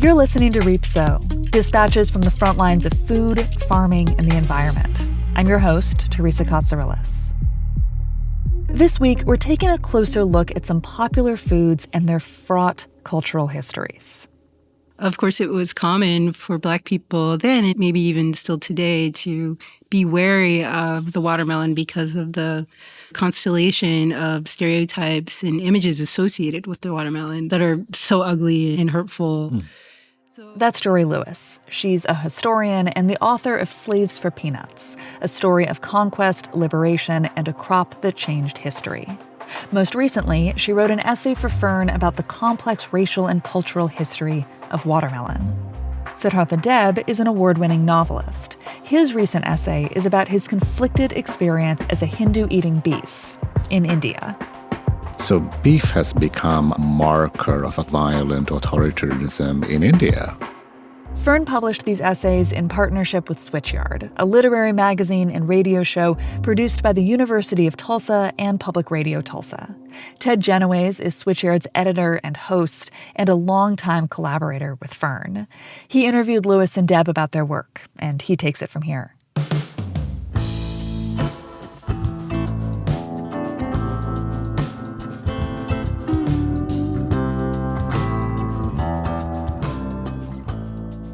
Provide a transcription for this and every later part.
You're listening to Reap Sow, dispatches from the front lines of food, farming, and the environment. I'm your host, Teresa Katsourelis. This week, we're taking a closer look at some popular foods and their fraught cultural histories. Of course, it was common for Black people then, and maybe even still today, to be wary of the watermelon because of the constellation of stereotypes and images associated with the watermelon that are so ugly and hurtful. That's Jori Lewis. She's a historian and the author of Slaves for Peanuts, a story of conquest, liberation, and a crop that changed history. Most recently, she wrote an essay for FERN about the complex racial and cultural history of watermelon. Siddhartha Deb is an award-winning novelist. His recent essay is about his conflicted experience as a Hindu eating beef in India. So beef has become a marker of a violent authoritarianism in India. FERN published these essays in partnership with Switchyard, a literary magazine and radio show produced by the University of Tulsa and Public Radio Tulsa. Ted Genoways is Switchyard's editor and host and a longtime collaborator with FERN. He interviewed Lewis and Deb about their work, and he takes it from here.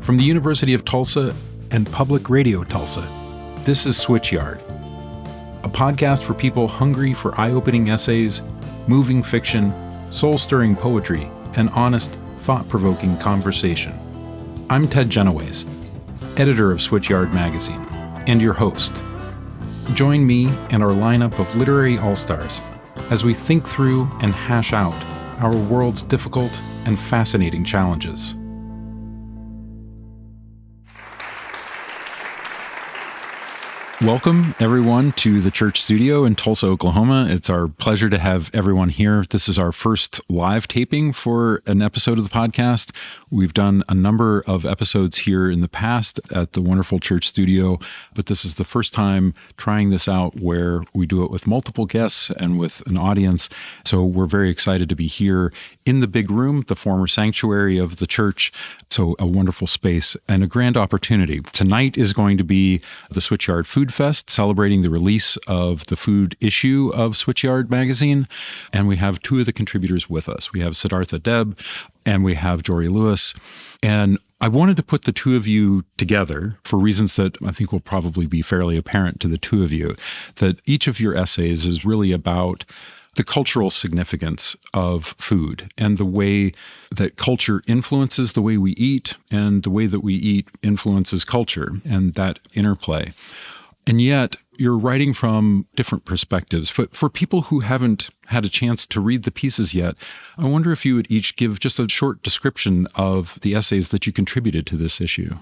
From the University of Tulsa and Public Radio Tulsa, this is Switchyard, a podcast for people hungry for eye-opening essays, moving fiction, soul-stirring poetry, and honest, thought-provoking conversation. I'm Ted Genoways, editor of Switchyard magazine, and your host. Join me and our lineup of literary all-stars as we think through and hash out our world's difficult and fascinating challenges. Welcome, everyone, to the church studio in Tulsa, Oklahoma. It's our pleasure to have everyone here. This is our first live taping for an episode of the podcast. We've done a number of episodes here in the past at the wonderful church studio, but this is the first time trying this out where we do it with multiple guests and with an audience. So we're very excited to be here in the big room, the former sanctuary of the church. So a wonderful space and a grand opportunity. Tonight is going to be the Switchyard Food Fest, celebrating the release of the food issue of Switchyard magazine. And we have two of the contributors with us. We have Siddhartha Deb and we have Jori Lewis. And I wanted to put the two of you together for reasons that I think will probably be fairly apparent to the two of you, that each of your essays is really about the cultural significance of food and the way that culture influences the way we eat and the way that we eat influences culture and that interplay. And yet, you're writing from different perspectives. But for people who haven't had a chance to read the pieces yet, I wonder if you would each give just a short description of the essays that you contributed to this issue.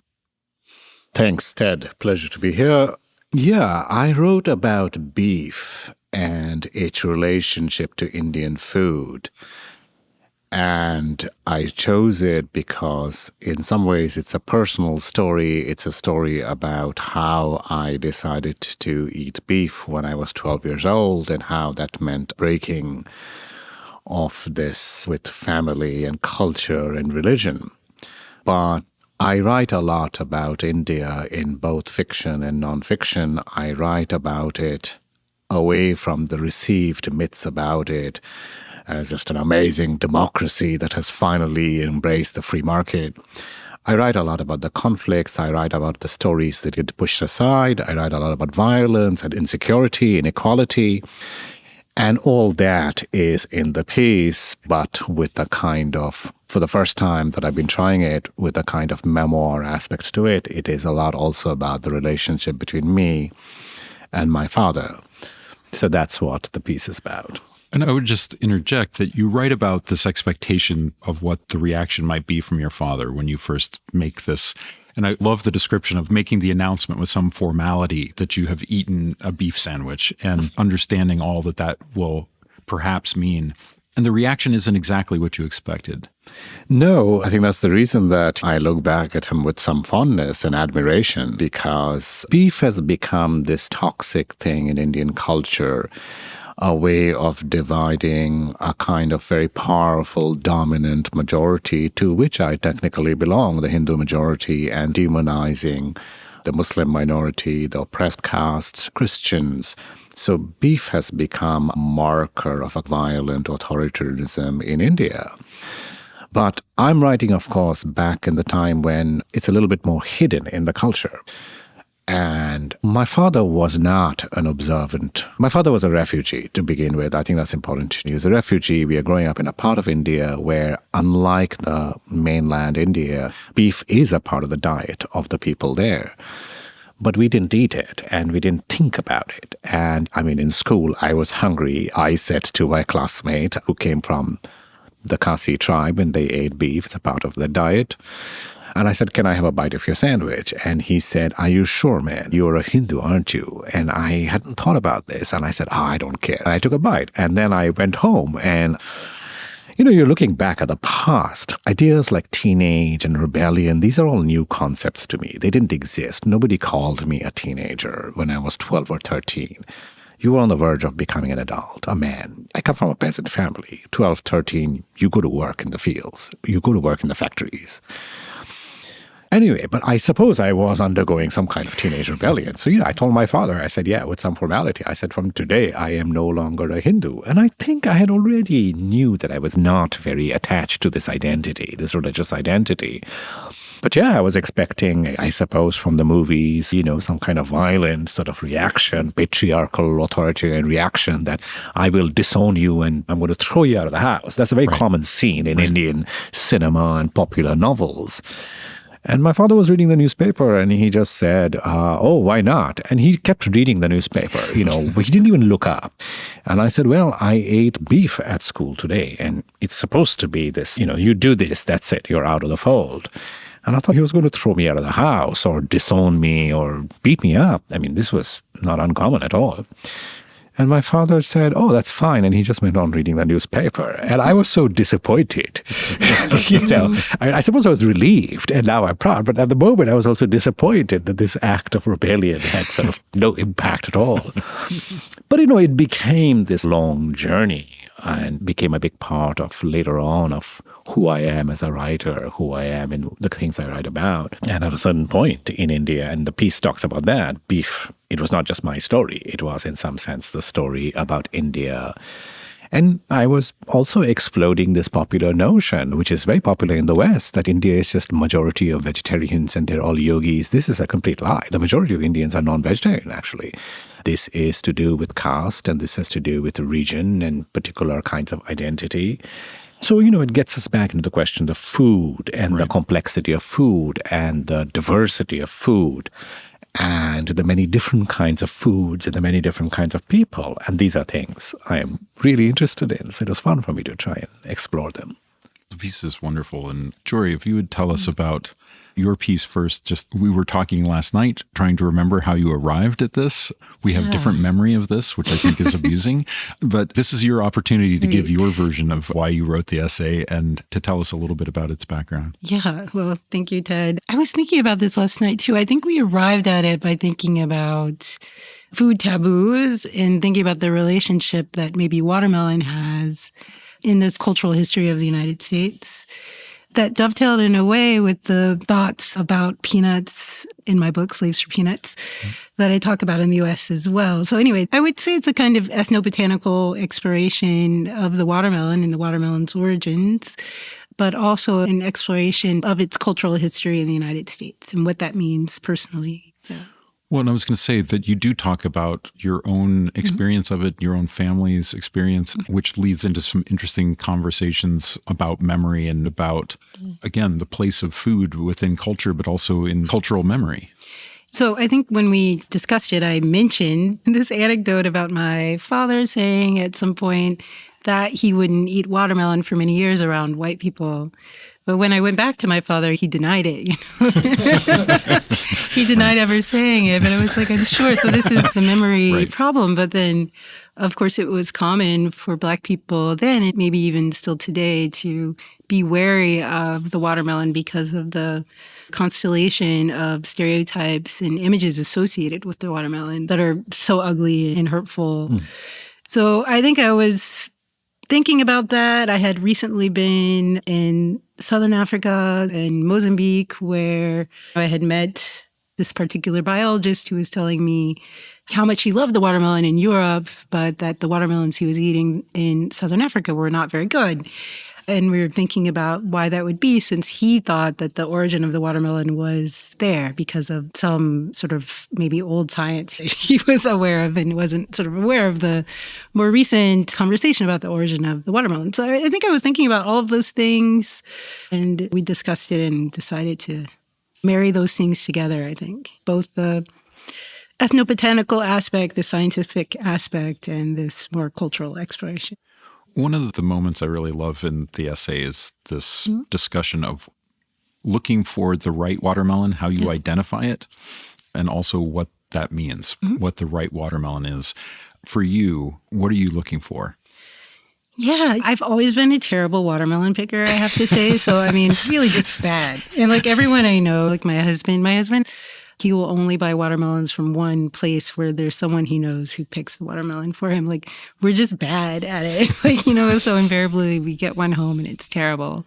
Thanks, Ted. Pleasure to be here. Yeah, I wrote about beef and its relationship to Indian food. And I chose it because in some ways it's a personal story. It's a story about how I decided to eat beef when I was 12 years old and how that meant breaking off this with family and culture and religion. But I write a lot about India in both fiction and nonfiction. I write about it away from the received myths about it as just an amazing democracy that has finally embraced the free market. I write a lot about the conflicts. I write about the stories that get pushed aside. I write a lot about violence and insecurity, inequality. And all that is in the piece, but with a kind of, for the first time that I've been trying it, with a kind of memoir aspect to it. It is a lot also about the relationship between me and my father. So that's what the piece is about. And I would just interject that you write about this expectation of what the reaction might be from your father when you first make this. And I love the description of making the announcement with some formality that you have eaten a beef sandwich and understanding all that that will perhaps mean. And the reaction isn't exactly what you expected. No, I think that's the reason that I look back at him with some fondness and admiration, because beef has become this toxic thing in Indian culture. a way of dividing a kind of very powerful, dominant majority to which I technically belong, the Hindu majority, and demonizing the Muslim minority, the oppressed castes, Christians. So beef has become a marker of a violent authoritarianism in India. But I'm writing, of course, back in the time when it's a little bit more hidden in the culture. And my father was not an observant. My father was a refugee to begin with. I think that's important to know. He was a refugee. We are growing up in a part of India where, unlike the mainland India, beef is a part of the diet of the people there. But we didn't eat it and we didn't think about it. And I mean, in school, I was hungry. I said to my classmate who came from the Khasi tribe and they ate beef. It's a part of their diet. And I said, can I have a bite of your sandwich? And he said, are you sure, man? You're a Hindu, aren't you? And I hadn't thought about this. And I said, I don't care. And I took a bite. And then I went home. And, you're looking back at the past. Ideas like teenage and rebellion, these are all new concepts to me. They didn't exist. Nobody called me a teenager when I was 12 or 13. You were on the verge of becoming an adult, a man. I come from a peasant family. 12, 13, you go to work in the fields. You go to work in the factories. Anyway, but I suppose I was undergoing some kind of teenage rebellion. So, I told my father, I said, with some formality. I said, from today, I am no longer a Hindu. And I think I had already knew that I was not very attached to this identity, this religious identity. But I was expecting, I suppose, from the movies, some kind of violent sort of reaction, patriarchal, authoritarian reaction that I will disown you and I'm going to throw you out of the house. That's a very common scene in Indian cinema and popular novels. And my father was reading the newspaper and he just said, why not? And he kept reading the newspaper, he didn't even look up. And I said, well, I ate beef at school today and it's supposed to be this, you do this, that's it, you're out of the fold. And I thought he was going to throw me out of the house or disown me or beat me up. I mean, this was not uncommon at all. And my father said, that's fine. And he just went on reading the newspaper. And I was so disappointed. I suppose I was relieved and now I'm proud. But at the moment, I was also disappointed that this act of rebellion had sort of no impact at all. But, it became this long journey and became a big part of later on of who I am as a writer, who I am in the things I write about. And at a certain point in India, and the piece talks about that, beef, it was not just my story. It was in some sense the story about India. And I was also exploding this popular notion, which is very popular in the West, that India is just a majority of vegetarians and they're all yogis. This is a complete lie. The majority of Indians are non-vegetarian, actually. This is to do with caste and this has to do with region and particular kinds of identity. So, it gets us back into the question of food and the complexity of food and the diversity of food and the many different kinds of foods and the many different kinds of people. And these are things I am really interested in. So it was fun for me to try and explore them. The piece is wonderful. And Jori, if you would tell us about your piece first, we were talking last night, trying to remember how you arrived at this. We have different memory of this, which I think is amusing. But this is your opportunity to give your version of why you wrote the essay and to tell us a little bit about its background. Yeah, well, thank you, Ted. I was thinking about this last night, too. I think we arrived at it by thinking about food taboos and thinking about the relationship that maybe watermelon has in this cultural history of the United States. That dovetailed in a way with the thoughts about peanuts in my book, Slaves for Peanuts, that I talk about in the U.S. as well. So anyway, I would say it's a kind of ethnobotanical exploration of the watermelon and the watermelon's origins, but also an exploration of its cultural history in the United States and what that means personally. Yeah. Well, and I was going to say that you do talk about your own experience of it, your own family's experience, which leads into some interesting conversations about memory and about, again, the place of food within culture, but also in cultural memory. So I think when we discussed it, I mentioned this anecdote about my father saying at some point that he wouldn't eat watermelon for many years around white people. But when I went back to my father, he denied it. He denied ever saying it. But I was like, I'm sure. So this is the memory problem. But then, of course, it was common for Black people then, and maybe even still today, to be wary of the watermelon because of the constellation of stereotypes and images associated with the watermelon that are so ugly and hurtful. So I think I was thinking about that. I had recently been in Southern Africa and Mozambique, where I had met this particular biologist who was telling me how much he loved the watermelon in Europe, but that the watermelons he was eating in Southern Africa were not very good. And we were thinking about why that would be, since he thought that the origin of the watermelon was there because of some sort of maybe old science he was aware of and wasn't sort of aware of the more recent conversation about the origin of the watermelon. So I think I was thinking about all of those things, and we discussed it and decided to marry those things together, I think. Both the ethnobotanical aspect, the scientific aspect, and this more cultural exploration. One of the moments I really love in the essay is this discussion of looking for the right watermelon, how you identify it, and also what that means, what the right watermelon is. For you, what are you looking for? Yeah, I've always been a terrible watermelon picker, I have to say. So, I mean, really just bad. And like everyone I know, like my husband, he will only buy watermelons from one place where there's someone he knows who picks the watermelon for him. Like, we're just bad at it. Like, so invariably we get one home and it's terrible.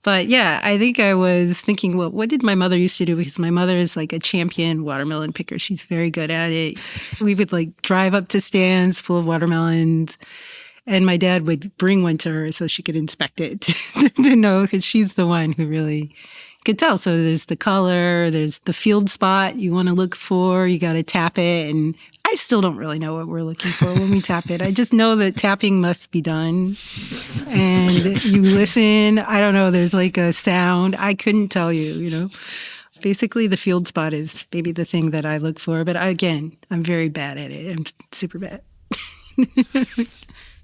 But yeah, I think I was thinking, well, what did my mother used to do? Because my mother is like a champion watermelon picker. She's very good at it. We would like drive up to stands full of watermelons, and my dad would bring one to her so she could inspect it to know, because she's the one who really could tell. So there's the color, there's the field spot you want to look for, you got to tap it. And I still don't really know what we're looking for when we tap it. I just know that tapping must be done. And you listen, I don't know, there's like a sound. I couldn't tell you. Basically the field spot is maybe the thing that I look for. But again, I'm very bad at it. I'm super bad.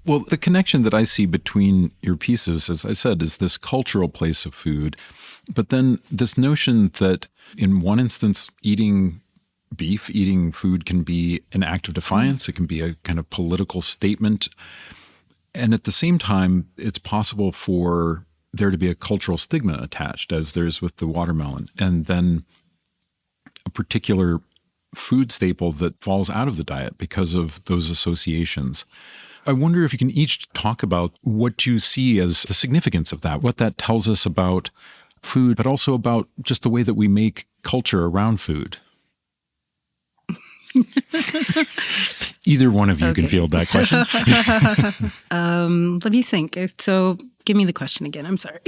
Well, the connection that I see between your pieces, as I said, is this cultural place of food. But then this notion that in one instance, eating beef, eating food can be an act of defiance. It can be a kind of political statement. And at the same time, it's possible for there to be a cultural stigma attached, as there's with the watermelon. And then a particular food staple that falls out of the diet because of those associations. I wonder if you can each talk about what you see as the significance of that, what that tells us about food, but also about just the way that we make culture around food. Either one of you can field that question. Let me think. So give me the question again. I'm sorry.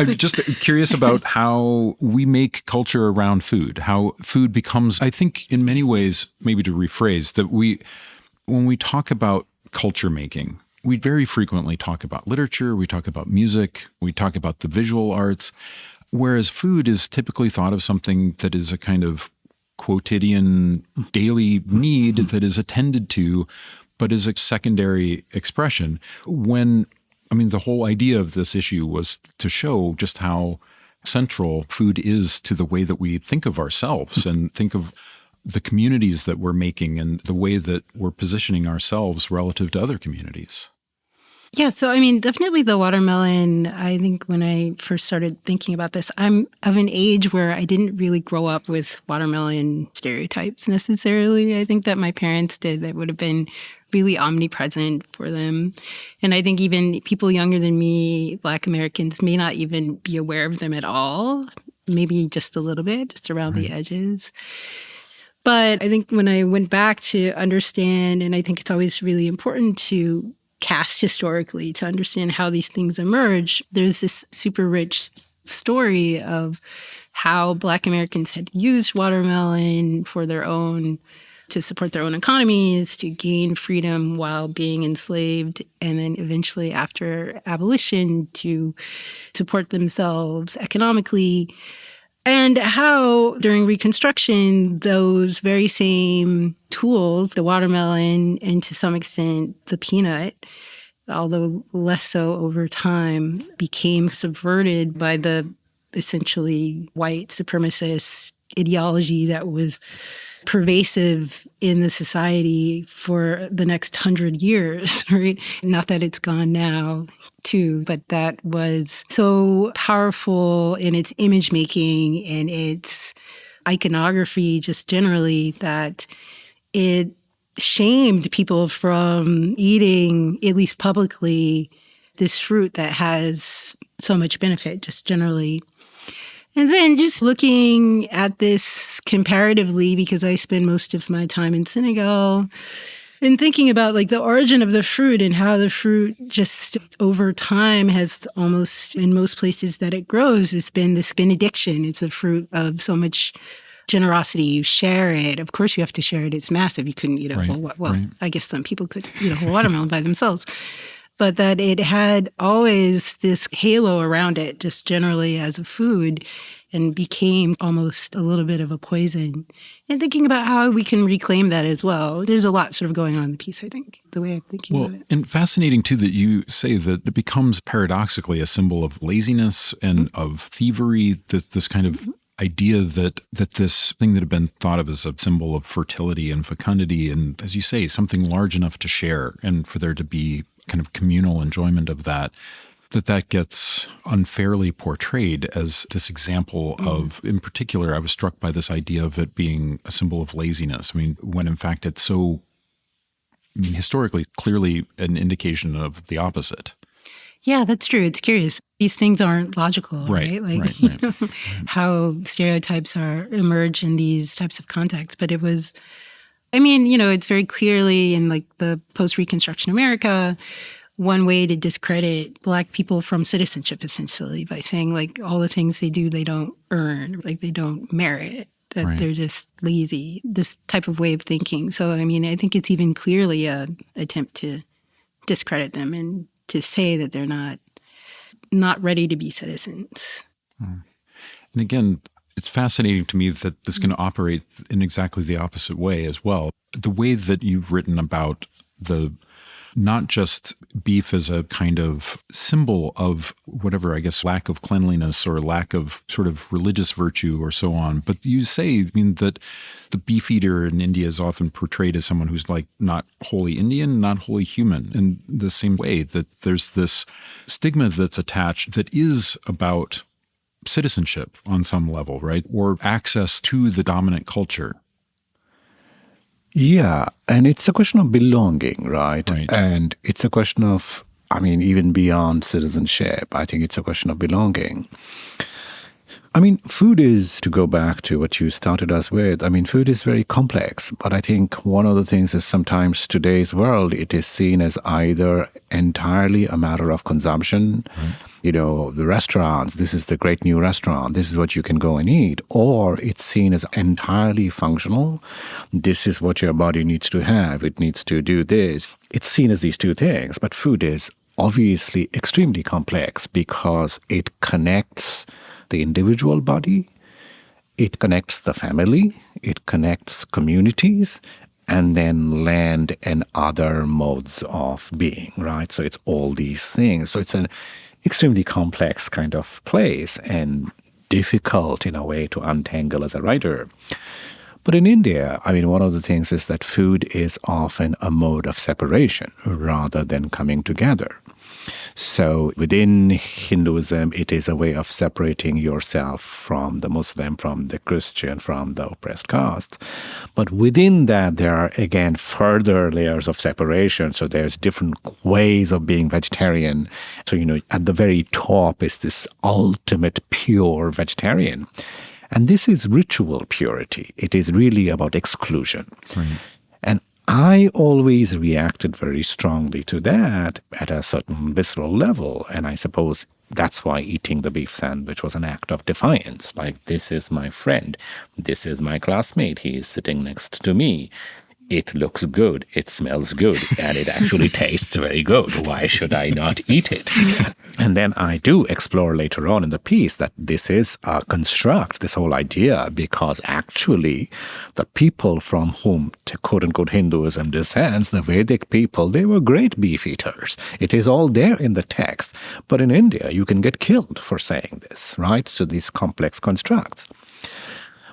I'm just curious about how we make culture around food, how food becomes, I think in many ways, maybe to rephrase, that when we talk about culture making, we very frequently talk about literature, we talk about music, we talk about the visual arts, whereas food is typically thought of something that is a kind of quotidian daily need that is attended to, but is a secondary expression. The whole idea of this issue was to show just how central food is to the way that we think of ourselves and think of the communities that we're making and the way that we're positioning ourselves relative to other communities. Yeah, so definitely the watermelon. I think when I first started thinking about this, I'm of an age where I didn't really grow up with watermelon stereotypes necessarily. I think that my parents did. That would have been really omnipresent for them. And I think even people younger than me, Black Americans, may not even be aware of them at all. Maybe just a little bit, just around the edges. But I think when I went back to understand, and I think it's always really important to cast historically to understand how these things emerge, there's this super rich story of how Black Americans had used watermelon for to support their own economies, to gain freedom while being enslaved, and then eventually after abolition to support themselves economically. And how during Reconstruction, those very same tools, the watermelon and to some extent the peanut, although less so over time, became subverted by the essentially white supremacist ideology that was pervasive in the society for the next 100 years, right? Not that it's gone now, too, but that was so powerful in its image making and its iconography just generally that it shamed people from eating, at least publicly, this fruit that has so much benefit, just generally. And then just looking at this comparatively, because I spend most of my time in Senegal, and thinking about like the origin of the fruit and how the fruit just over time has almost, in most places that it grows, it's been this benediction. It's a fruit of so much generosity. You share it. Of course, you have to share it. It's massive. You couldn't eat a whole, I guess some people could eat a whole watermelon by themselves. But that it had always this halo around it, just generally as a food, and became almost a little bit of a poison. And thinking about how we can reclaim that as well. There's a lot sort of going on in the piece, I think, the way I'm thinking of it. And fascinating, too, that you say that it becomes paradoxically a symbol of laziness and of thievery, this kind of idea that this thing that had been thought of as a symbol of fertility and fecundity, and as you say, something large enough to share and for there to be kind of communal enjoyment of that gets unfairly portrayed as this example of, in particular, I was struck by this idea of it being a symbol of laziness. I mean, when in fact it's so, historically, clearly an indication of the opposite. Yeah, that's true. It's curious. These things aren't logical, right? Like, you know, how stereotypes emerge in these types of contexts. But it was, it's very clearly in like the post-Reconstruction America, one way to discredit Black people from citizenship, essentially, by saying like all the things they do, they don't earn, like they don't merit, that they're just lazy, this type of way of thinking. So, I think it's even clearly an attempt to discredit them and to say that they're not ready to be citizens. And again, it's fascinating to me that this can operate in exactly the opposite way as well. The way that you've written about not just beef as a kind of symbol of whatever, I guess, lack of cleanliness or lack of sort of religious virtue or so on, but you say, that the beef eater in India is often portrayed as someone who's like not wholly Indian, not wholly human, in the same way that there's this stigma that's attached that is about citizenship on some level, right? Or access to the dominant culture. Yeah, and it's a question of belonging, right? And it's a question of, even beyond citizenship, I think it's a question of belonging. Food is, to go back to what you started us with, food is very complex. But I think one of the things is sometimes today's world, it is seen as either entirely a matter of consumption. The restaurants, this is the great new restaurant, this is what you can go and eat. Or it's seen as entirely functional. This is what your body needs to have. It needs to do this. It's seen as these two things. But food is obviously extremely complex because it connects the individual body, it connects the family, it connects communities, and then land and other modes of being, right? So it's all these things. So it's an extremely complex kind of place and difficult in a way to untangle as a writer. But in India, one of the things is that food is often a mode of separation rather than coming together. So within Hinduism, it is a way of separating yourself from the Muslim, from the Christian, from the oppressed caste. But within that, there are, again, further layers of separation. So there's different ways of being vegetarian. So, at the very top is this ultimate pure vegetarian. And this is ritual purity. It is really about exclusion. And I always reacted very strongly to that at a certain visceral level. And I suppose that's why eating the beef sandwich was an act of defiance. Like, this is my friend. This is my classmate. He is sitting next to me. It looks good, it smells good, and it actually tastes very good. Why should I not eat it? And then I do explore later on in the piece that this is a construct, this whole idea, because actually the people from whom, quote-unquote, Hinduism descends, the Vedic people, they were great beef eaters. It is all there in the text. But in India, you can get killed for saying this, right? So these complex constructs.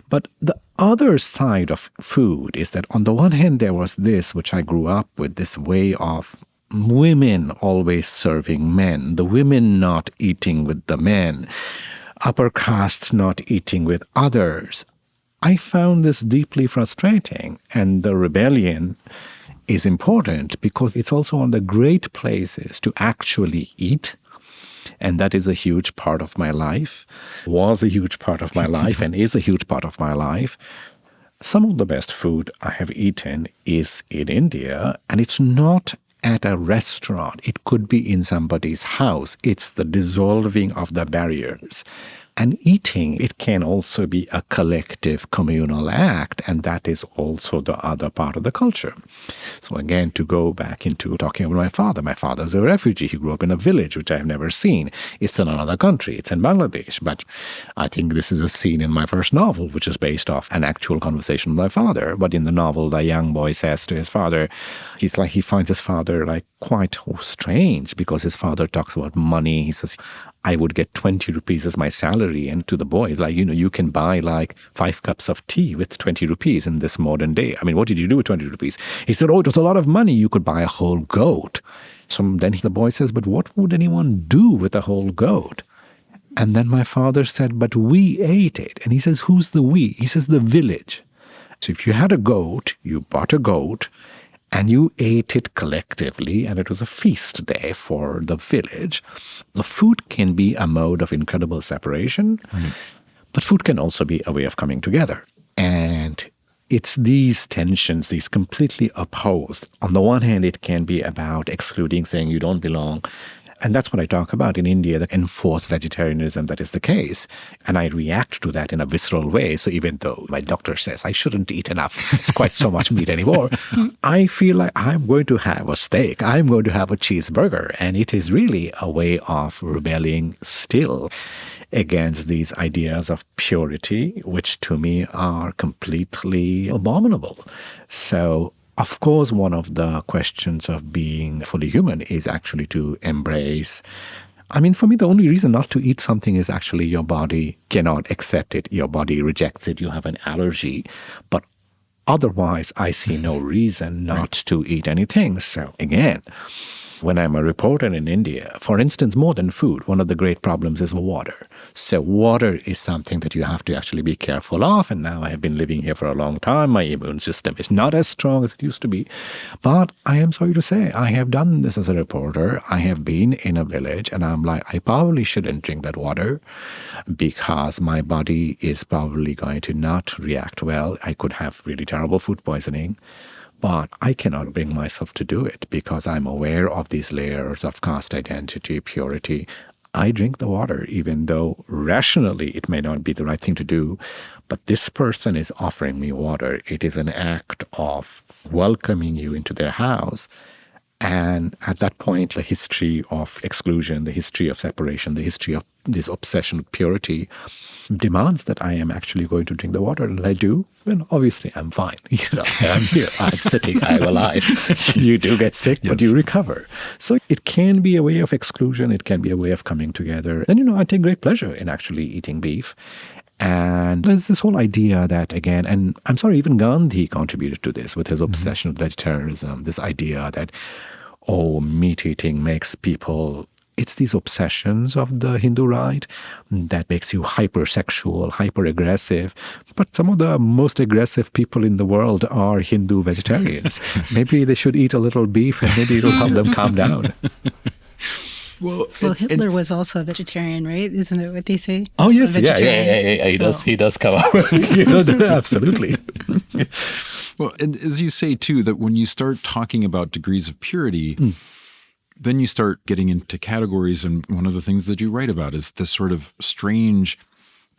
But the other side of food is that on the one hand, there was this, which I grew up with, this way of women always serving men, the women not eating with the men, upper caste not eating with others. I found this deeply frustrating. And the rebellion is important because it's also one of the great places to actually eat. And that is a huge part of my life, was a huge part of my life, and is a huge part of my life. Some of the best food I have eaten is in India, and it's not at a restaurant. It could be in somebody's house. It's the dissolving of the barriers. And eating, it can also be a collective communal act, and that is also the other part of the culture. So again, to go back into talking about my father's a refugee. He grew up in a village, which I have never seen. It's in another country. It's in Bangladesh. But I think this is a scene in my first novel, which is based off an actual conversation with my father. But in the novel, the young boy says to his father, he finds his father like quite strange because his father talks about money. He says, I would get 20 rupees as my salary. And to the boy, you can buy like 5 cups of tea with 20 rupees in this modern day. I mean, what did you do with 20 rupees? He said, it was a lot of money. You could buy a whole goat. So then the boy says, but what would anyone do with a whole goat? And then my father said, but we ate it. And he says, who's the we? He says, the village. So if you had a goat, you bought a goat, and you ate it collectively, and it was a feast day for the village. The food can be a mode of incredible separation, but food can also be a way of coming together. And it's these tensions, these completely opposed. On the one hand, it can be about excluding, saying you don't belong. And that's what I talk about in India, the enforced vegetarianism that is the case. And I react to that in a visceral way. So even though my doctor says I shouldn't eat enough, it's quite so much meat anymore, I feel like I'm going to have a steak, I'm going to have a cheeseburger. And it is really a way of rebelling still against these ideas of purity, which to me are completely abominable. So of course, one of the questions of being fully human is actually to embrace. I mean, for me, the only reason not to eat something is actually your body cannot accept it. Your body rejects it. You have an allergy. But otherwise, I see no reason not to eat anything. So again, when I'm a reporter in India, for instance, more than food, one of the great problems is water. So water is something that you have to actually be careful of. And now I have been living here for a long time. My immune system is not as strong as it used to be. But I am sorry to say, I have done this as a reporter. I have been in a village and I'm like, I probably shouldn't drink that water because my body is probably going to not react well. I could have really terrible food poisoning. But I cannot bring myself to do it because I'm aware of these layers of caste identity, purity. I drink the water, even though rationally it may not be the right thing to do. But this person is offering me water. It is an act of welcoming you into their house. And at that point, the history of exclusion, the history of separation, the history of this obsession with purity demands that I am actually going to drink the water. And I do. Well, obviously, I'm fine. I'm here. I'm sitting. I'm alive. You do get sick, but you recover. So it can be a way of exclusion. It can be a way of coming together. And, I take great pleasure in actually eating beef. And there's this whole idea that, again, and I'm sorry, even Gandhi contributed to this with his obsession with vegetarianism, this idea that, meat eating makes people, it's these obsessions of the Hindu right that makes you hypersexual, hyper-aggressive. But some of the most aggressive people in the world are Hindu vegetarians. Maybe they should eat a little beef and maybe it'll help them calm down. Well, Hitler was also a vegetarian, right? Isn't that what they say? Oh, yes. Yeah. He does come up. Absolutely. Well, and as you say, too, that when you start talking about degrees of purity, then you start getting into categories. And one of the things that you write about is this sort of strange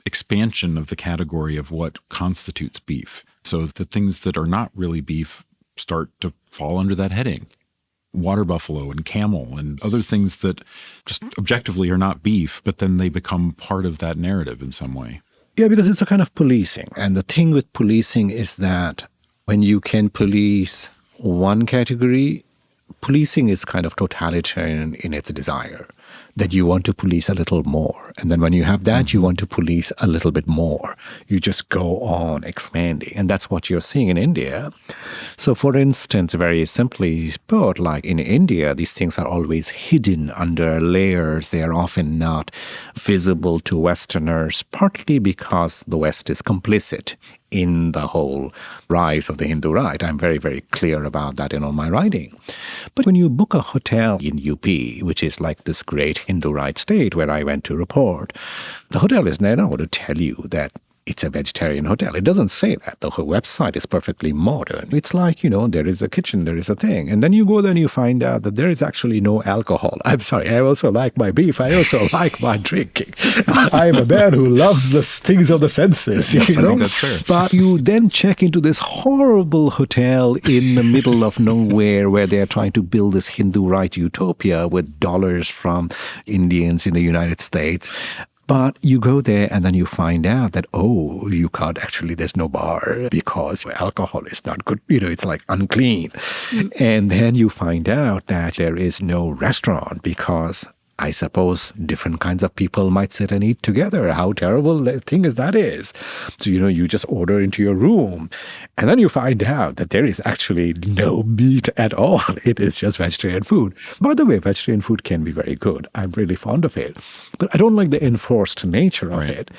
expansion of the category of what constitutes beef. So the things that are not really beef start to fall under that heading. Water buffalo and camel and other things that just objectively are not beef, but then they become part of that narrative in some way. Yeah, because it's a kind of policing. And the thing with policing is that when you can police one category, policing is kind of totalitarian in its desire. that you want to police a little more. And then when you have that, you want to police a little bit more. You just go on expanding. And that's what you're seeing in India. So for instance, very simply put, like in India, these things are always hidden under layers. They are often not visible to Westerners, partly because the West is complicit in the whole rise of the Hindu right. I'm very, very clear about that in all my writing. But when you book a hotel in UP, which is like this great Hindu right state where I went to report, the hotel is not going to tell you that it's a vegetarian hotel. It doesn't say that. The whole website is perfectly modern. It's like, there is a kitchen, there is a thing. And then you go there and you find out that there is actually no alcohol. I'm sorry, I also like my beef. I also like my drinking. I'm a man who loves the things of the senses. Yes, I think that's fair. But you then check into this horrible hotel in the middle of nowhere where they're trying to build this Hindu right utopia with dollars from Indians in the United States. But you go there and then you find out that, you can't actually, there's no bar because alcohol is not good. It's like unclean. And then you find out that there is no restaurant because I suppose different kinds of people might sit and eat together. How terrible a thing that is. So, you just order into your room. And then you find out that there is actually no meat at all. It is just vegetarian food. By the way, vegetarian food can be very good. I'm really fond of it. But I don't like the enforced nature of it.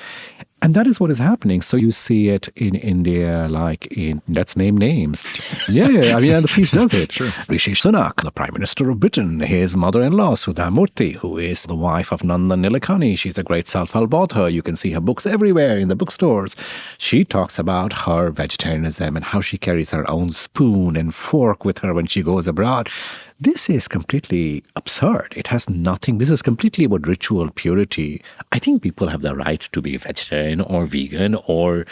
And that is what is happening. So you see it in India, let's name names. Yeah, and the piece does it. Sure. Rishi Sunak, the Prime Minister of Britain, his mother-in-law, Sudha Murthy, who is the wife of Nandan Nilekani. She's a great self-help author. You can see her books everywhere in the bookstores. She talks about her vegetarianism and how she carries her own spoon and fork with her when she goes abroad. This is completely absurd. It has nothing. This is completely about ritual purity. I think people have the right to be vegetarian or vegan or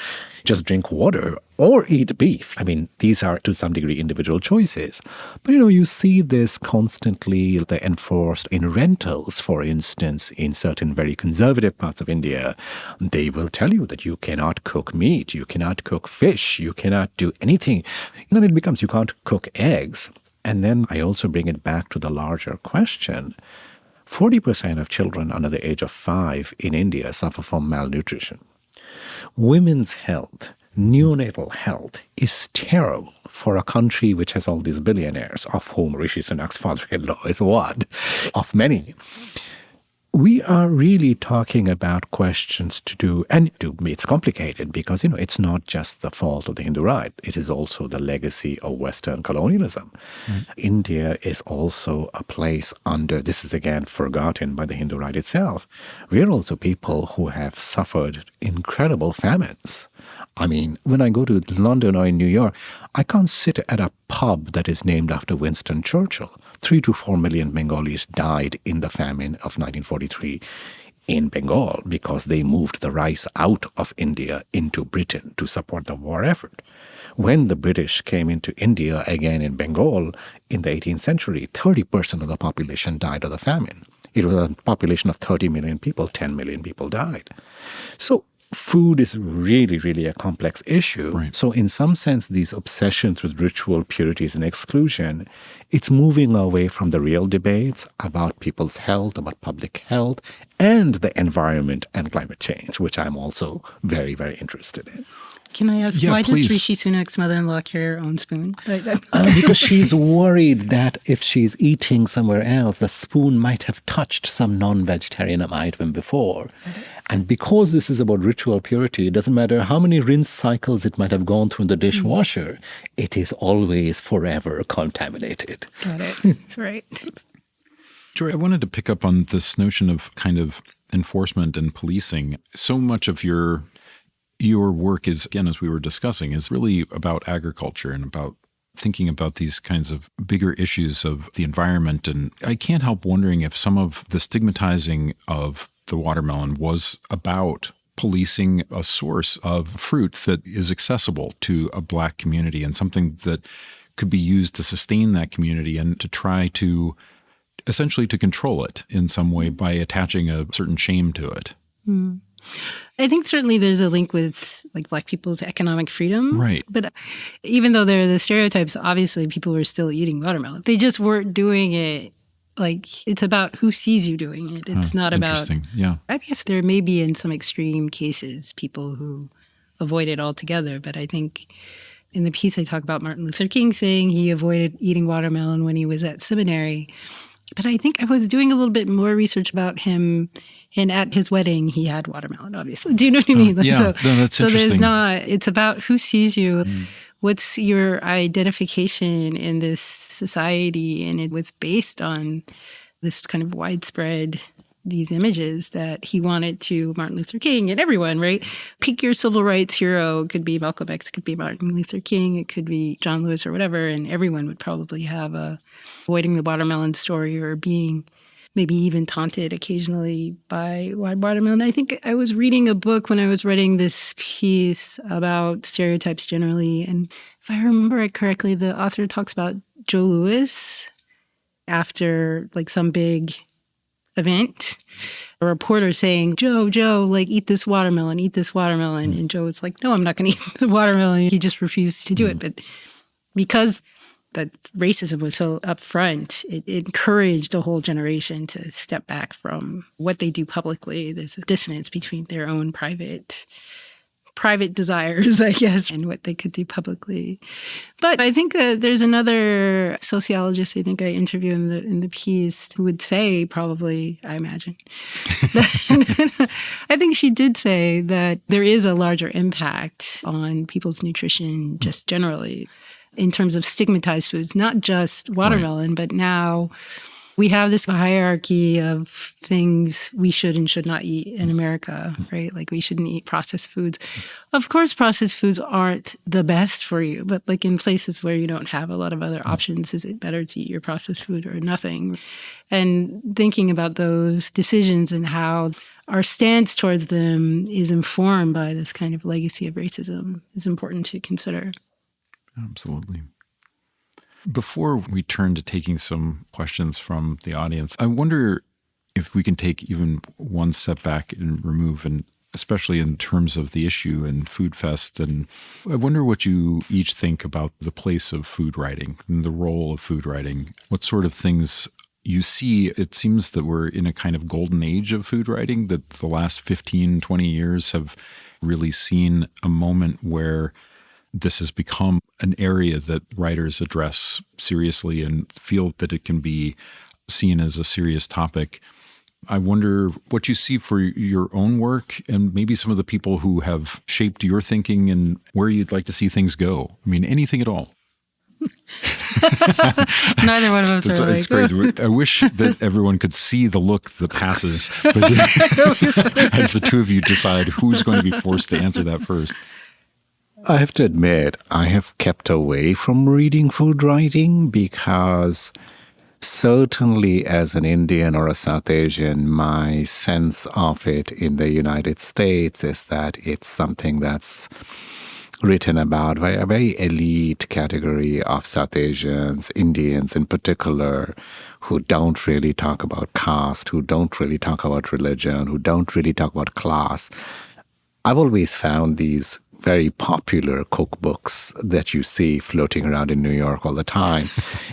just drink water or eat beef. These are to some degree individual choices. But, you see this constantly enforced in rentals, for instance, in certain very conservative parts of India. They will tell you that you cannot cook meat, you cannot cook fish, you cannot do anything. And then it becomes you can't cook eggs. And then I also bring it back to the larger question. 40% of children under the age of 5 in India suffer from malnutrition. Women's health, neonatal health is terrible for a country which has all these billionaires, of whom Rishi Sunak's father-in-law is one of many. We are really talking about questions to do, and it's complicated because, it's not just the fault of the Hindu right. It is also the legacy of Western colonialism. India is also a place this is again forgotten by the Hindu right itself. We are also people who have suffered incredible famines. When I go to London or in New York, I can't sit at a pub that is named after Winston Churchill. 3 to 4 million Bengalis died in the famine of 1943 in Bengal because they moved the rice out of India into Britain to support the war effort. When the British came into India again in Bengal in the 18th century, 30% of the population died of the famine. It was a population of 30 million people, 10 million people died. So food is really, really a complex issue. Right. So in some sense, these obsessions with ritual purities and exclusion, it's moving away from the real debates about people's health, about public health, and the environment and climate change, which I'm also very, very interested in. Can I ask, why does Rishi Sunak's mother-in-law carry her own spoon? Because she's worried that if she's eating somewhere else, the spoon might have touched some non-vegetarian item before. And because this is about ritual purity, it doesn't matter how many rinse cycles it might have gone through the dishwasher, it is always forever contaminated. Got it. Right. Jori, I wanted to pick up on this notion of kind of enforcement and policing. So much of your work is, again, as we were discussing, is really about agriculture and about thinking about these kinds of bigger issues of the environment. And I can't help wondering if some of the stigmatizing of the watermelon was about policing a source of fruit that is accessible to a Black community and something that could be used to sustain that community and to try to essentially to control it in some way by attaching a certain shame to it. I think certainly there's a link with Black people's economic freedom. Right. But even though there are the stereotypes, obviously people were still eating watermelon. They just weren't doing it Like, it's about who sees you doing it. It's not about... Interesting, yeah. I guess there may be, in some extreme cases, people who avoid it altogether. But I think in the piece I talk about Martin Luther King saying he avoided eating watermelon when he was at seminary. But I think I was doing a little bit more research about him, and at his wedding, he had watermelon, obviously. Do you know what I mean? Yeah, no, that's interesting. It's about who sees you. What's your identification in this society? And it was based on this kind of widespread, these images that he wanted to Martin Luther King and everyone, right? Pick your civil rights hero. It could be Malcolm X, it could be Martin Luther King, it could be John Lewis or whatever. And everyone would probably have a avoiding the watermelon story or being maybe even taunted occasionally by watermelon. I think I was reading a book when I was writing this piece about stereotypes generally. And if I remember it correctly, the author talks about Joe Louis after like some big event. A reporter saying, Joe, like, eat this watermelon. And Joe was like, no, I'm not going to eat the watermelon. He just refused to do it. But because that racism was so upfront, it encouraged a whole generation to step back from what they do publicly. There's a dissonance between their own private desires, I guess, and what they could do publicly. But I think that there's another sociologist I think I interview in the piece who would say, probably, I imagine, I think she did say that there is a larger impact on people's nutrition just generally, in terms of stigmatized foods, not just watermelon, but now we have this hierarchy of things we should and should not eat in America, right? Like, we shouldn't eat processed foods. Of course, processed foods aren't the best for you, but like in places where you don't have a lot of other options, is it better to eat your processed food or nothing? And thinking about those decisions and how our stance towards them is informed by this kind of legacy of racism is important to consider. Absolutely. Before we turn to taking some questions from the audience, I wonder if we can take even one step back and remove, and especially in terms of the issue and Food Fest, and I wonder what you each think about the place of food writing and the role of food writing. What sort of things you see? It seems that we're in a kind of golden age of food writing, that the last 15, 20 years have really seen a moment where this has become an area that writers address seriously and feel that it can be seen as a serious topic. I wonder what you see for your own work and maybe some of the people who have shaped your thinking and where you'd like to see things go. I mean, anything at all. Neither one of us are like... It's great. I wish that everyone could see the look that passes but as the two of you decide who's going to be forced to answer that first. I have to admit, I have kept away from reading food writing because certainly as an Indian or a South Asian, my sense of it in the United States is that it's something that's written about by a very elite category of South Asians, Indians in particular, who don't really talk about caste, who don't really talk about religion, who don't really talk about class. I've always found these very popular cookbooks that you see floating around in New York all the time.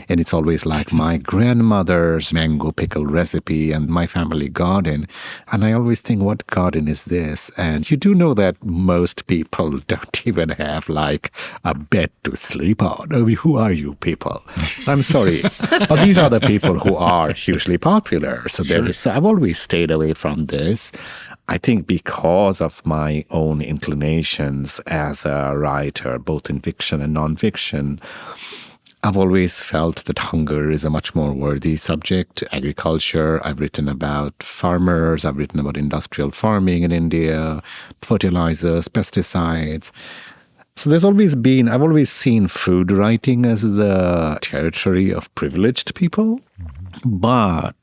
And it's always like my grandmother's mango pickle recipe and my family garden. And I always think, what garden is this? And you do know that most people don't even have like a bed to sleep on. I mean, who are you people? I'm sorry. But these are the people who are hugely popular. So I've always stayed away from this. I think because of my own inclinations as a writer, both in fiction and nonfiction, I've always felt that hunger is a much more worthy subject. Agriculture, I've written about farmers, I've written about industrial farming in India, fertilizers, pesticides. So I've always seen food writing as the territory of privileged people. But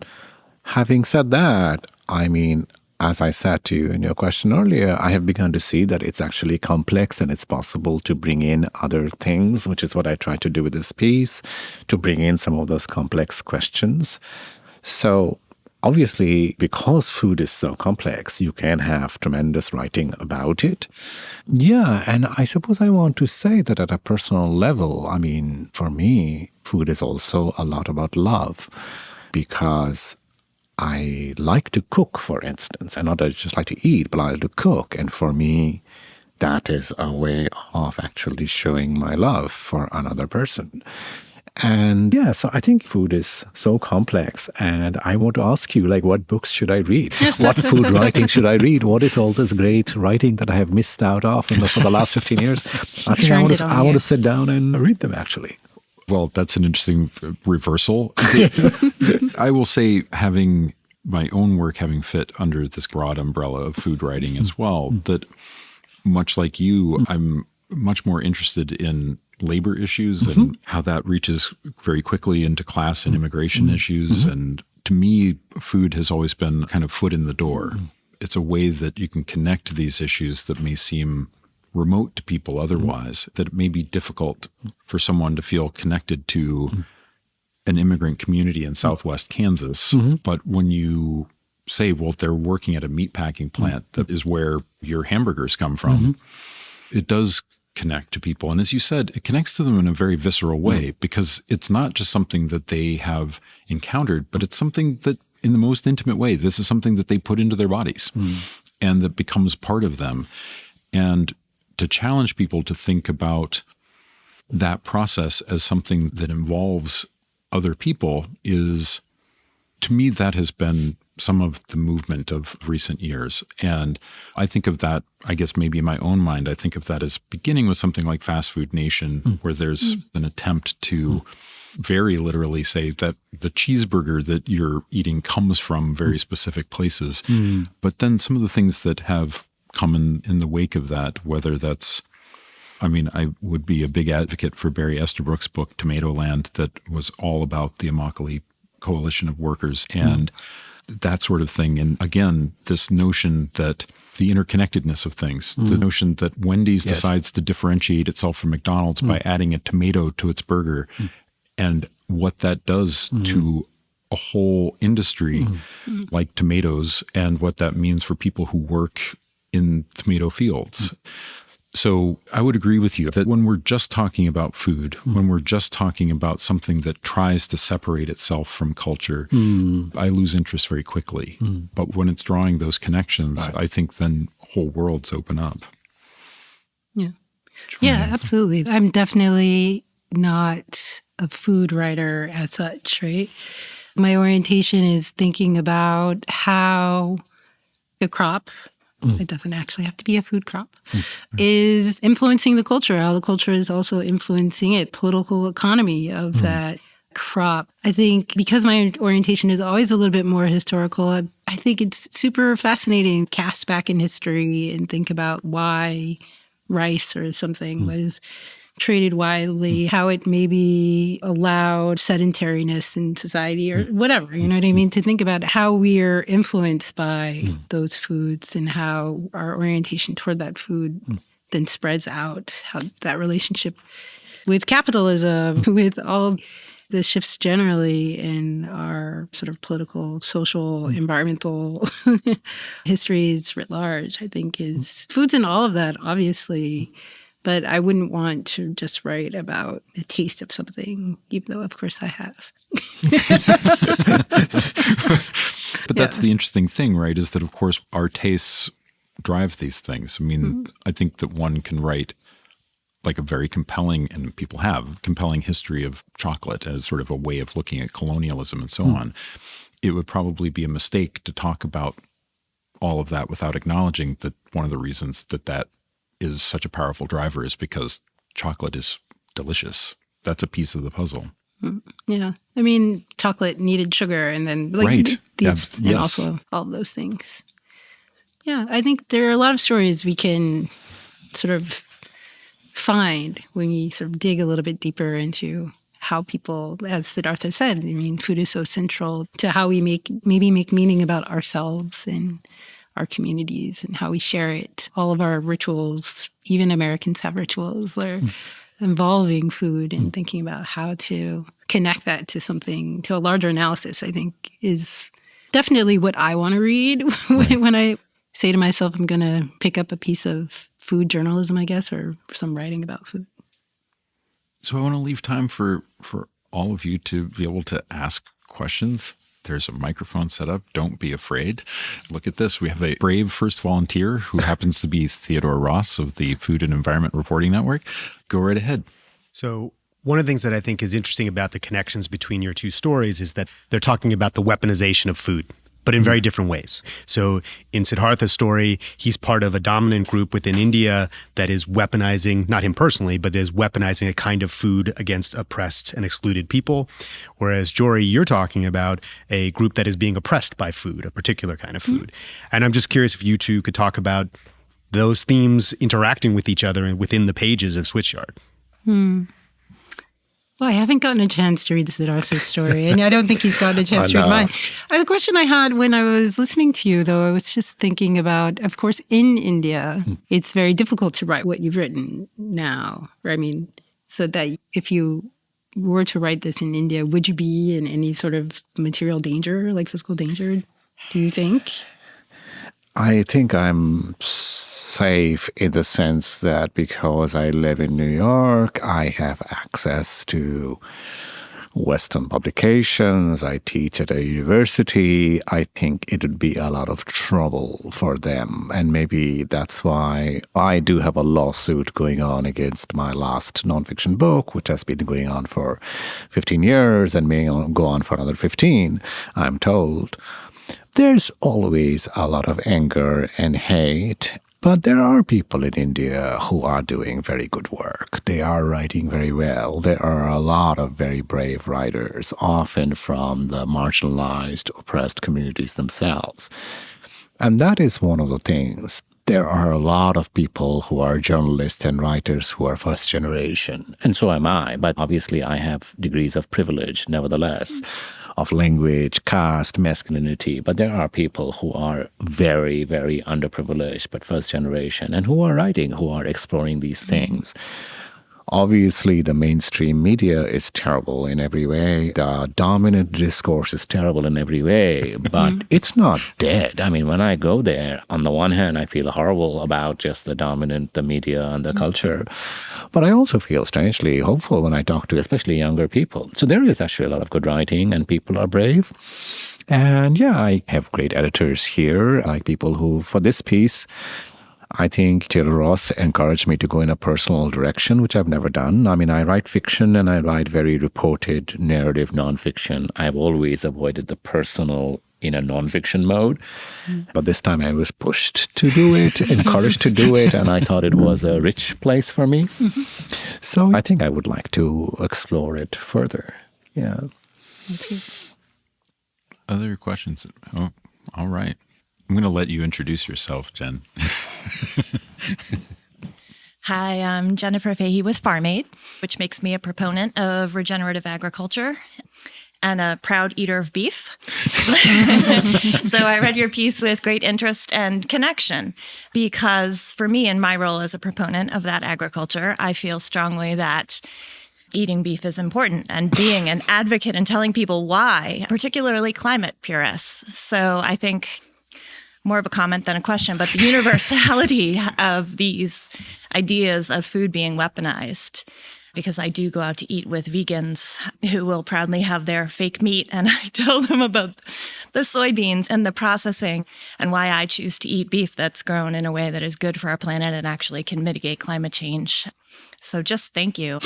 having said that, I mean, as I said to you in your question earlier, I have begun to see that it's actually complex and it's possible to bring in other things, which is what I try to do with this piece, to bring in some of those complex questions. So obviously, because food is so complex, you can have tremendous writing about it. Yeah, and I suppose I want to say that at a personal level, I mean, for me, food is also a lot about love. because I like to cook, for instance, and not that I just like to eat, but I like to cook. And for me, that is a way of actually showing my love for another person. And yeah, so I think food is so complex. And I want to ask you, like, what books should I read? What food writing should I read? What is all this great writing that I have missed out of for the last 15 years? I think I want to sit down and read them, actually. Well, that's an interesting reversal. I will say, having my own work having fit under this broad umbrella of food writing as well, that much like you, I'm much more interested in labor issues and how that reaches very quickly into class and immigration issues. And to me, food has always been kind of foot in the door. It's a way that you can connect to these issues that may seem remote to people otherwise, that it may be difficult for someone to feel connected to an immigrant community in Southwest Kansas. But when you say, well, they're working at a meatpacking plant that is where your hamburgers come from, it does connect to people. And as you said, it connects to them in a very visceral way, because it's not just something that they have encountered, but it's something that in the most intimate way, this is something that they put into their bodies and that becomes part of them. And to challenge people to think about that process as something that involves other people is, to me, that has been some of the movement of recent years. And I think of that, I guess maybe in my own mind, I think of that as beginning with something like Fast Food Nation, where there's an attempt to very literally say that the cheeseburger that you're eating comes from very specific places. But then some of the things that have come in the wake of that, whether that's, I mean, I would be a big advocate for Barry Estabrook's book, Tomatoland, that was all about the Immokalee Coalition of Workers and that sort of thing. And again, this notion that the interconnectedness of things, the notion that Wendy's decides to differentiate itself from McDonald's by adding a tomato to its burger, and what that does to a whole industry like tomatoes, and what that means for people who work in tomato fields. So I would agree with you that when we're just talking about food, when we're just talking about something that tries to separate itself from culture, I lose interest very quickly. But when it's drawing those connections, I think then whole worlds open up. Yeah. Yeah, absolutely. I'm definitely not a food writer as such, right? My orientation is thinking about how the crop, it doesn't actually have to be a food crop, is influencing the culture, how the culture is also influencing it, political economy of that crop. I think because my orientation is always a little bit more historical, I think it's super fascinating to cast back in history and think about why rice or something was traded widely, how it maybe allowed sedentariness in society or whatever, you know what I mean? To think about how we are influenced by those foods and how our orientation toward that food then spreads out, how that relationship with capitalism, with all the shifts generally in our sort of political, social, environmental histories writ large, I think is foods and all of that, obviously. But I wouldn't want to just write about the taste of something, even though, of course, I have. But that's the interesting thing, right, is that, of course, our tastes drive these things. I mean, I think that one can write like a very compelling, and people have, compelling history of chocolate as sort of a way of looking at colonialism and so on. It would probably be a mistake to talk about all of that without acknowledging that one of the reasons that that is such a powerful driver is because chocolate is delicious. That's a piece of the puzzle. Yeah. I mean, chocolate needed sugar and then like these, and also all of those things. Yeah. I think there are a lot of stories we can sort of find when you sort of dig a little bit deeper into how people, as Siddhartha said, I mean, food is so central to how we make meaning about ourselves and our communities and how we share it. All of our rituals, even Americans have rituals, are involving food and thinking about how to connect that to something, to a larger analysis, I think is definitely what I want to read when I say to myself, I'm going to pick up a piece of food journalism, I guess, or some writing about food. So I want to leave time for all of you to be able to ask questions There's a microphone set up. Don't be afraid. Look at this. We have a brave first volunteer who happens to be Theodore Ross of the Food and Environment Reporting Network. Go right ahead. So one of the things that I think is interesting about the connections between your two stories is that they're talking about the weaponization of food, but in very different ways. So in Siddhartha's story, he's part of a dominant group within India that is weaponizing, not him personally, but is weaponizing a kind of food against oppressed and excluded people. Whereas Jori, you're talking about a group that is being oppressed by food, a particular kind of food. And I'm just curious if you two could talk about those themes interacting with each other and within the pages of Switchyard. Well, I haven't gotten a chance to read the Siddhartha story, and I don't think he's gotten a chance to read mine. The question I had when I was listening to you, though, I was just thinking about, of course, in India, it's very difficult to write what you've written now. I mean, so that if you were to write this in India, would you be in any sort of material danger, like physical danger, do you think? I think I'm safe in the sense that because I live in New York, I have access to Western publications. I teach at a university. I think it would be a lot of trouble for them. And maybe that's why I do have a lawsuit going on against my last nonfiction book, which has been going on for 15 years and may go on for another 15, I'm told. There's always a lot of anger and hate, but there are people in India who are doing very good work. They are writing very well. There are a lot of very brave writers, often from the marginalized, oppressed communities themselves. And that is one of the things. There are a lot of people who are journalists and writers who are first generation, and so am I, but obviously I have degrees of privilege nevertheless, of language, caste, masculinity. But there are people who are very, very underprivileged, but first generation, and who are writing, who are exploring these things. Obviously, the mainstream media is terrible in every way. The dominant discourse is terrible in every way, but it's not dead. I mean, when I go there, on the one hand, I feel horrible about just the media and the culture. But I also feel strangely hopeful when I talk to especially younger people. So there is actually a lot of good writing and people are brave. And yeah, I have great editors here, like people who, for this piece, I think Taylor Ross encouraged me to go in a personal direction, which I've never done. I mean, I write fiction and I write very reported narrative nonfiction. I've always avoided the personal in a nonfiction mode. But this time I was pushed to do it, encouraged to do it, and I thought it was a rich place for me. So I think I would like to explore it further. Yeah. That's good. Other questions? Oh, all right. I'm going to let you introduce yourself, Jen. Hi, I'm Jennifer Fahey with Farm Aid, which makes me a proponent of regenerative agriculture and a proud eater of beef. So I read your piece with great interest and connection because for me, in my role as a proponent of that agriculture, I feel strongly that eating beef is important and being an advocate and telling people why, particularly climate purists. So I think more of a comment than a question, but the universality of these ideas of food being weaponized, because I do go out to eat with vegans who will proudly have their fake meat, and I tell them about the soybeans and the processing and why I choose to eat beef that's grown in a way that is good for our planet and actually can mitigate climate change. So just thank you.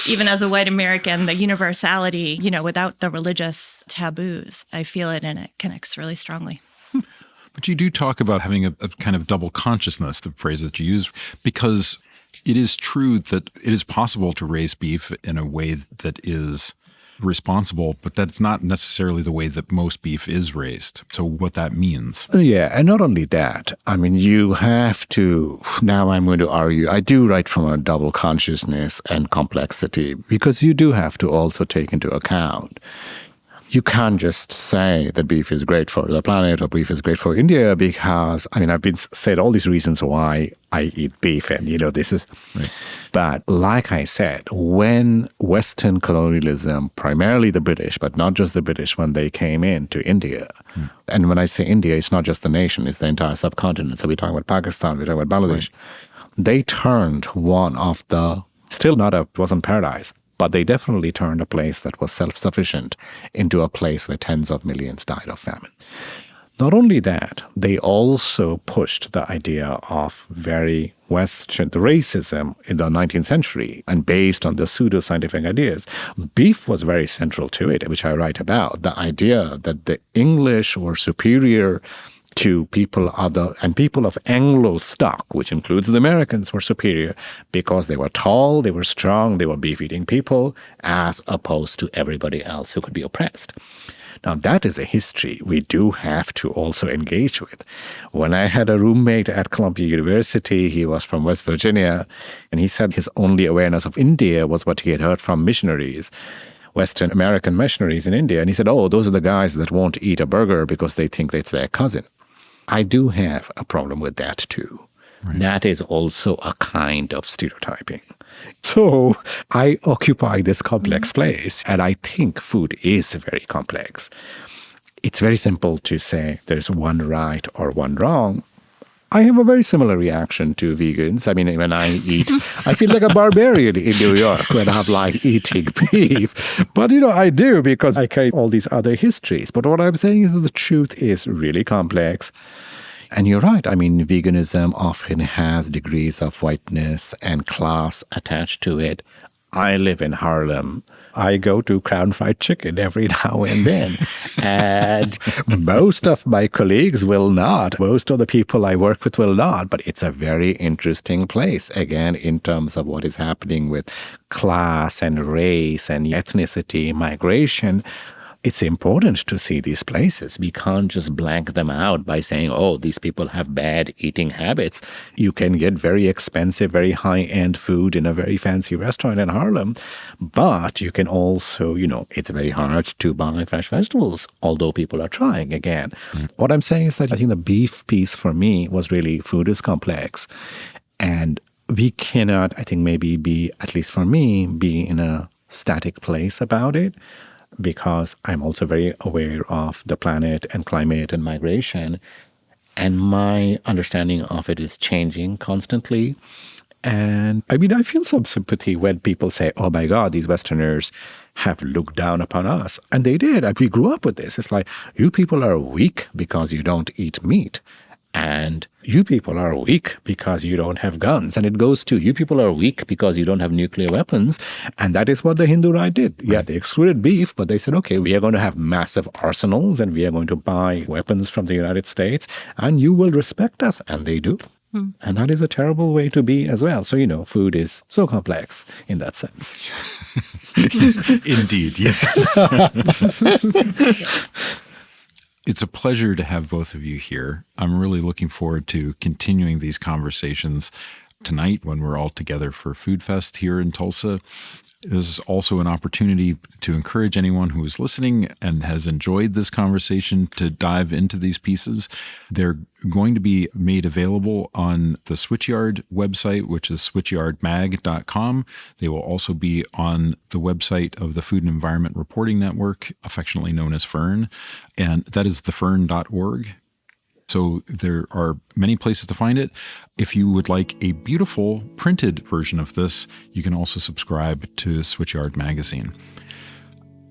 Even as a white American, the universality, without the religious taboos, I feel it and it connects really strongly. But you do talk about having a kind of double consciousness, the phrase that you use, because it is true that it is possible to raise beef in a way that is responsible, but that's not necessarily the way that most beef is raised. So what that means. Yeah, and not only that, I mean, you have to, now I'm going to argue, I do write from a double consciousness and complexity, because you do have to also take into account. You can't just say that beef is great for the planet or beef is great for India because, I mean, I've been said all these reasons why I eat beef and, this is... Right. But like I said, when Western colonialism, primarily the British, but not just the British, when they came into India, and when I say India, it's not just the nation, it's the entire subcontinent. So we're talking about Pakistan, we're talking about Bangladesh. Right. They turned one of the, still not a, it wasn't paradise, but they definitely turned a place that was self-sufficient into a place where tens of millions died of famine. Not only that, they also pushed the idea of very Western racism in the 19th century, and based on the pseudo-scientific ideas. Beef was very central to it, which I write about. The idea that the English were superior to people of Anglo stock, which includes the Americans, were superior because they were tall, they were strong, they were beef-eating people, as opposed to everybody else who could be oppressed. Now, that is a history we do have to also engage with. When I had a roommate at Columbia University, he was from West Virginia, and he said his only awareness of India was what he had heard from missionaries, Western American missionaries in India. And he said, oh, those are the guys that won't eat a burger because they think it's their cousin. I do have a problem with that too. Right. That is also a kind of stereotyping. So I occupy this complex place, and I think food is very complex. It's very simple to say there's one right or one wrong. I have a very similar reaction to vegans. I mean, when I eat, I feel like a barbarian in New York when I'm like eating beef. But, I do because I carry all these other histories. But what I'm saying is that the truth is really complex. And you're right. I mean, veganism often has degrees of whiteness and class attached to it. I live in Harlem. I go to Crown Fried Chicken every now and then. And most of my colleagues will not. Most of the people I work with will not. But it's a very interesting place, again, in terms of what is happening with class and race and ethnicity, migration. It's important to see these places. We can't just blank them out by saying, oh, these people have bad eating habits. You can get very expensive, very high-end food in a very fancy restaurant in Harlem. But you can also, it's very hard to buy fresh vegetables, although people are trying again. What I'm saying is that I think the beef piece for me was really food is complex. And we cannot, I think maybe be, at least for me, be in a static place about it, because I'm also very aware of the planet and climate and migration. And my understanding of it is changing constantly. And I mean, I feel some sympathy when people say, oh my God, these Westerners have looked down upon us. And they did. We grew up with this. It's like, you people are weak because you don't eat meat. And you people are weak because you don't have guns. And it goes to, you people are weak because you don't have nuclear weapons. And that is what the Hindu right did. Yeah, they excluded beef, but they said, okay, we are going to have massive arsenals and we are going to buy weapons from the United States and you will respect us. And they do. And that is a terrible way to be as well. So, food is so complex in that sense. Indeed, yes. It's a pleasure to have both of you here. I'm really looking forward to continuing these conversations tonight when we're all together for Food Fest here in Tulsa. This is also an opportunity to encourage anyone who is listening and has enjoyed this conversation to dive into these pieces. They're going to be made available on the Switchyard website, which is switchyardmag.com. They will also be on the website of the Food and Environment Reporting Network, affectionately known as FERN, and that is thefern.org. So there are many places to find it. If you would like a beautiful printed version of this, you can also subscribe to Switchyard magazine.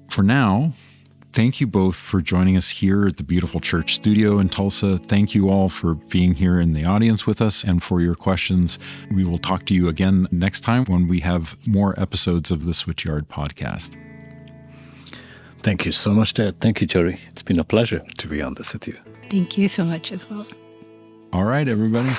For now, thank you both for joining us here at the beautiful church studio in Tulsa. Thank you all for being here in the audience with us and for your questions. We will talk to you again next time when we have more episodes of the Switchyard podcast. Thank you so much, Ted. Thank you, Jori. It's been a pleasure to be on this with you. Thank you so much as well. All right, everybody.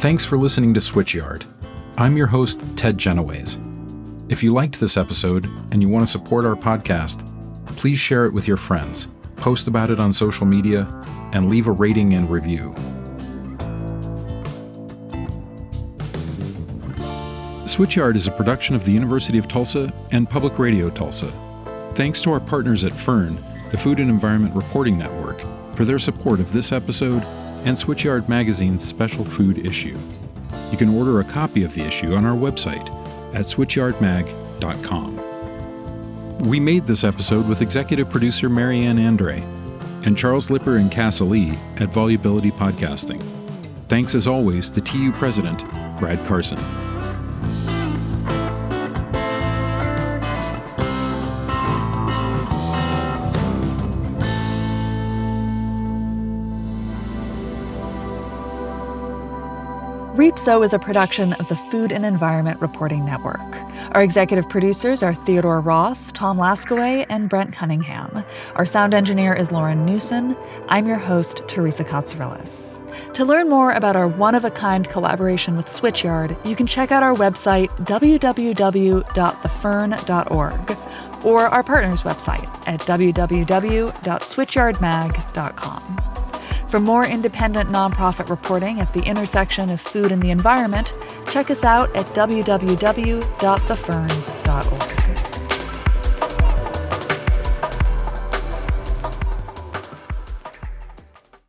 Thanks for listening to Switchyard. I'm your host, Ted Genoways. If you liked this episode and you want to support our podcast, please share it with your friends, post about it on social media, and leave a rating and review. Switchyard is a production of the University of Tulsa and Public Radio Tulsa. Thanks to our partners at FERN, the Food and Environment Reporting Network, for their support of this episode and Switchyard Magazine's special food issue. You can order a copy of the issue on our website at switchyardmag.com. We made this episode with executive producer Marianne Andre and Charles Lipper and Cassie Lee at Volubility Podcasting. Thanks as always to TU President Brad Carson. REAPSO is a production of the Food and Environment Reporting Network. Our executive producers are Theodore Ross, Tom Laskaway, and Brent Cunningham. Our sound engineer is Lauren Newson. I'm your host, Teresa Katsourelis. To learn more about our one-of-a-kind collaboration with Switchyard, you can check out our website, www.thefern.org, or our partner's website at www.switchyardmag.com. For more independent nonprofit reporting at the intersection of food and the environment, check us out at www.thefern.org.